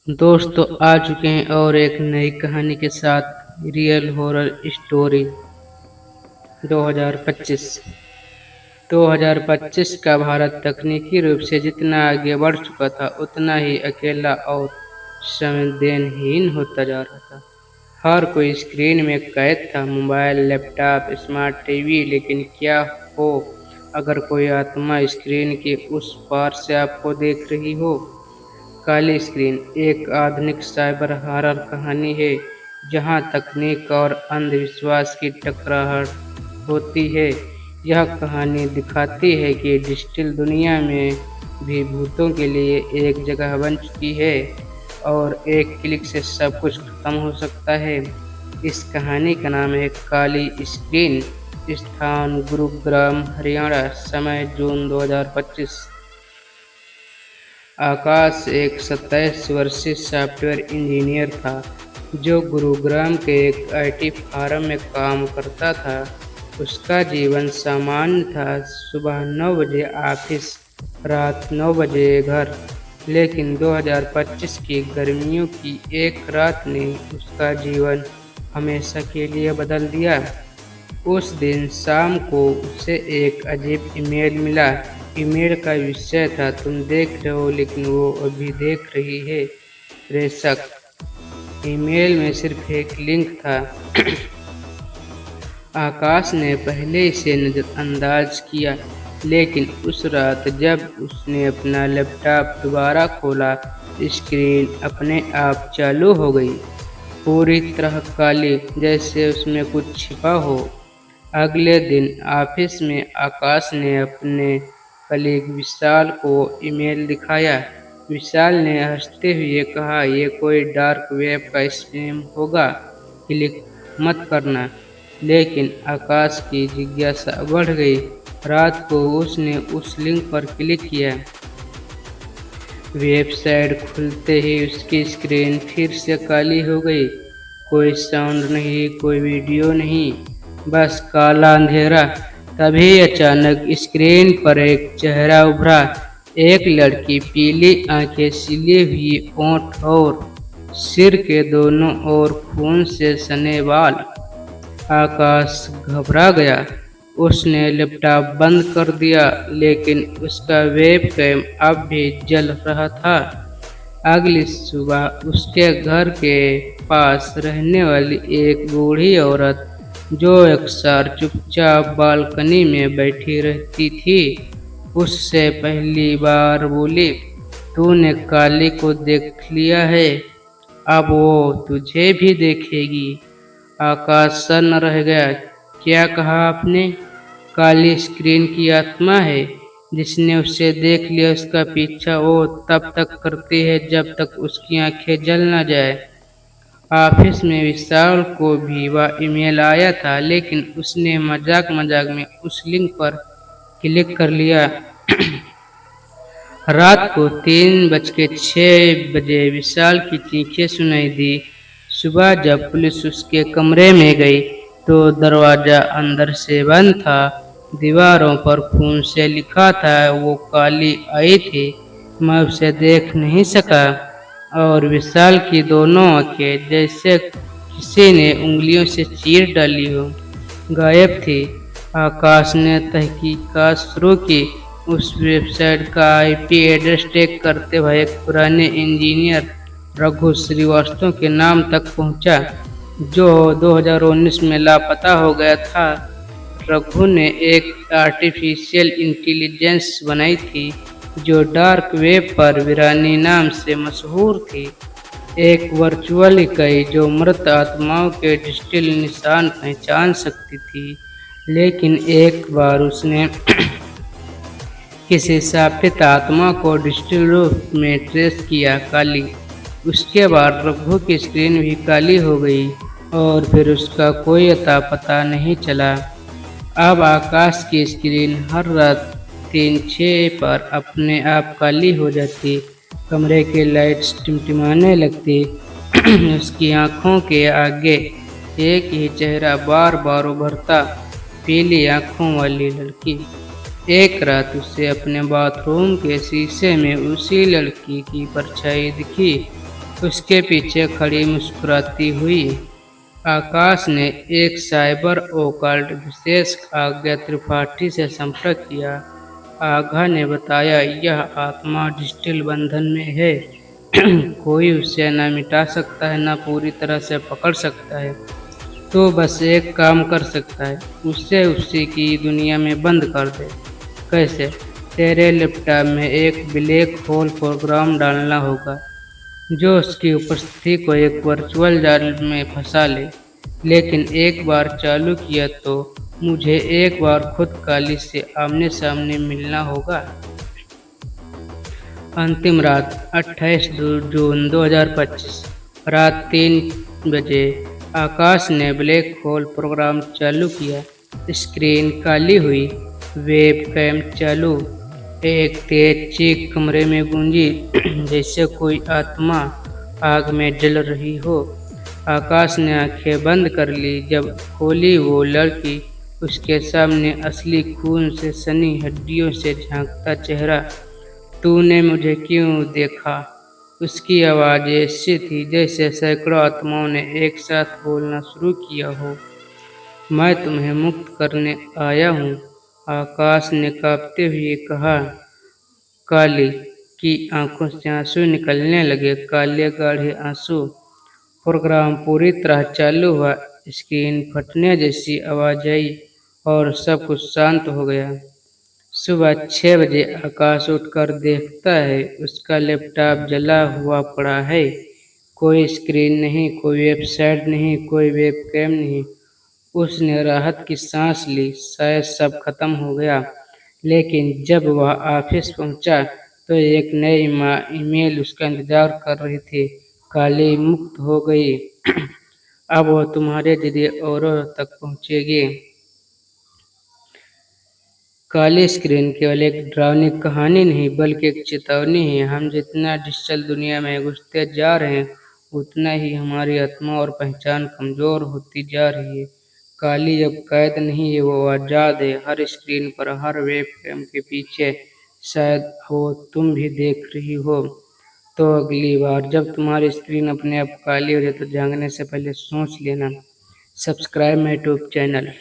दोस्तों आ चुके हैं और एक नई कहानी के साथ रियल हॉरर स्टोरी 2025। 2025 का भारत तकनीकी रूप से जितना आगे बढ़ चुका था उतना ही अकेला और संवेदनहीन होता जा रहा था। हर कोई स्क्रीन में कैद था, मोबाइल, लैपटॉप, स्मार्ट टीवी। लेकिन क्या हो अगर कोई आत्मा स्क्रीन के उस पार से आपको देख रही हो? काली स्क्रीन एक आधुनिक साइबर हॉरर कहानी है जहां तकनीक और अंधविश्वास की टकराहट होती है। यह कहानी दिखाती है कि डिजिटल दुनिया में भी भूतों के लिए एक जगह बन चुकी है और एक क्लिक से सब कुछ खत्म हो सकता है। इस कहानी का नाम है काली स्क्रीन। स्थान गुरुग्राम हरियाणा। समय जून 2025। आकाश एक 27 वर्षीय सॉफ्टवेयर इंजीनियर था जो गुरुग्राम के एक आईटी फार्म में काम करता था। उसका जीवन सामान्य था, सुबह 9 बजे ऑफिस, रात 9 बजे घर। लेकिन 2025 की गर्मियों की एक रात ने उसका जीवन हमेशा के लिए बदल दिया। उस दिन शाम को उसे एक अजीब ईमेल मिला। ईमेल का विषय था, तुम देख रहे हो लेकिन वो अभी देख रही है, प्रेषक। ईमेल में सिर्फ एक लिंक था। आकाश ने पहले इसे नजरअंदाज किया, लेकिन उस रात जब उसने अपना लैपटॉप दोबारा खोला, स्क्रीन अपने आप चालू हो गई, पूरी तरह काली, जैसे उसमें कुछ छिपा हो। अगले दिन ऑफिस में आकाश ने अपने कलीग विशाल को ईमेल दिखाया। विशाल ने हंसते हुए कहा, यह कोई डार्क वेब का स्पैम होगा, क्लिक मत करना। लेकिन आकाश की जिज्ञासा बढ़ गई। रात को उसने उस लिंक पर क्लिक किया। वेबसाइट खुलते ही उसकी स्क्रीन फिर से काली हो गई। कोई साउंड नहीं, कोई वीडियो नहीं, बस काला अंधेरा। तभी अचानक स्क्रीन पर एक चेहरा उभरा। एक लड़की, पीली आंखें, सिले हुए होंठ और सिर के दोनों ओर खून से सने बाल। आकाश घबरा गया। उसने लैपटॉप बंद कर दिया, लेकिन उसका वेबकैम अब भी जल रहा था। अगली सुबह उसके घर के पास रहने वाली एक बूढ़ी औरत, जो अक्सर चुपचाप बालकनी में बैठी रहती थी, उससे पहली बार बोली, तूने काली को देख लिया है, अब वो तुझे भी देखेगी। आकाश सन्न रह गया। क्या कहा आपने? काली स्क्रीन की आत्मा है। जिसने उसे देख लिया उसका पीछा वो तब तक करती है जब तक उसकी आंखें जल न जाए। ऑफिस में विशाल को भी वह ईमेल आया था, लेकिन उसने मजाक मजाक में उस लिंक पर क्लिक कर लिया। रात को 3:06 विशाल की चीखें सुनाई दी। सुबह जब पुलिस उसके कमरे में गई तो दरवाजा अंदर से बंद था। दीवारों पर खून से लिखा था, वो काली आई थी, मैं उसे देख नहीं सका। और विशाल की दोनों आंखें, जैसे किसी ने उंगलियों से चीर डाली हो, गायब थी। आकाश ने तहकीकात शुरू की। उस वेबसाइट का आईपी एड्रेस ट्रैक करते हुए एक पुराने इंजीनियर रघु श्रीवास्तव के नाम तक पहुंचा, जो 2019 में लापता हो गया था। रघु ने एक आर्टिफिशियल इंटेलिजेंस बनाई थी जो डार्क वेब पर विरानी नाम से मशहूर थी, एक वर्चुअल इकाई जो मृत आत्माओं के डिजिटल निशान पहचान सकती थी। लेकिन एक बार उसने किसी शापित आत्मा को डिजिटल रूप में ट्रेस किया, काली। उसके बाद रघु की स्क्रीन भी काली हो गई और फिर उसका कोई अता पता नहीं चला। अब आकाश की स्क्रीन हर रात 3-6 पर अपने आप काली हो जाती, कमरे की लाइट्स टिमटिमाने लगती। उसकी आंखों के आगे एक ही चेहरा बार बार उभरता, पीली आंखों वाली लड़की। एक रात उसे अपने बाथरूम के शीशे में उसी लड़की की परछाई दिखी। उसके पीछे खड़ी मुस्कुराती हुई। आकाश ने एक साइबर ओकल्ट विशेष आज्ञा त्रिपाठी से संपर्क किया। आगा ने बताया, यह आत्मा डिजिटल बंधन में है। कोई उसे न मिटा सकता है, न पूरी तरह से पकड़ सकता है। तो बस एक काम कर सकता है, उसे उसी की दुनिया में बंद कर दे। कैसे? तेरे लैपटॉप में एक ब्लैक होल प्रोग्राम डालना होगा जो उसकी उपस्थिति को एक वर्चुअल जाल में फंसा ले। लेकिन एक बार चालू किया तो मुझे एक बार खुद काली से आमने सामने मिलना होगा। अंतिम रात 28 जून 2025 रात 3 बजे आकाश ने ब्लैक होल प्रोग्राम चालू किया। स्क्रीन काली हुई, वेब कैम चालू। एक तेज चीख कमरे में गूंजी, जैसे कोई आत्मा आग में जल रही हो। आकाश ने आंखें बंद कर ली। जब खोली, वो लड़की, उसके सामने असली खून से सनी हड्डियों से झांकता चेहरा। तूने मुझे क्यों देखा? उसकी आवाज़ ऐसी थी जैसे सैकड़ों आत्माओं ने एक साथ बोलना शुरू किया हो। मैं तुम्हें मुक्त करने आया हूँ, आकाश ने कांपते हुए कहा। काली की आंखों से आंसू निकलने लगे, काले गाढ़े आंसू। प्रोग्राम पूरी तरह चालू हुआ। स्क्रीन फटने जैसी आवाज आई और सब कुछ शांत हो गया। सुबह 6 बजे आकाश उठकर देखता है, उसका लैपटॉप जला हुआ पड़ा है। कोई स्क्रीन नहीं, कोई वेबसाइट नहीं, कोई वेबकैम नहीं। उसने राहत की सांस ली, शायद सब खत्म हो गया। लेकिन जब वह ऑफिस पहुंचा तो एक नई ईमेल उसका इंतजार कर रही थी। काली मुक्त हो गई। अब वह तुम्हारे जरिए औरों तक पहुंचेगी। काली स्क्रीन केवल एक डरावनी कहानी नहीं, बल्कि एक चेतावनी है। हम जितना डिजिटल दुनिया में घुसते जा रहे हैं, उतना ही हमारी आत्मा और पहचान कमजोर होती जा रही है। काली अब कैद नहीं है, वो आजाद है। हर स्क्रीन पर, हर वेबकैम के पीछे शायद वो तुम भी देख रही हो। तो अगली बार जब तुम्हारी स्क्रीन अपने आप काली हो जाए तो जागने से पहले सोच लेना। Subscribe my YouTube channel.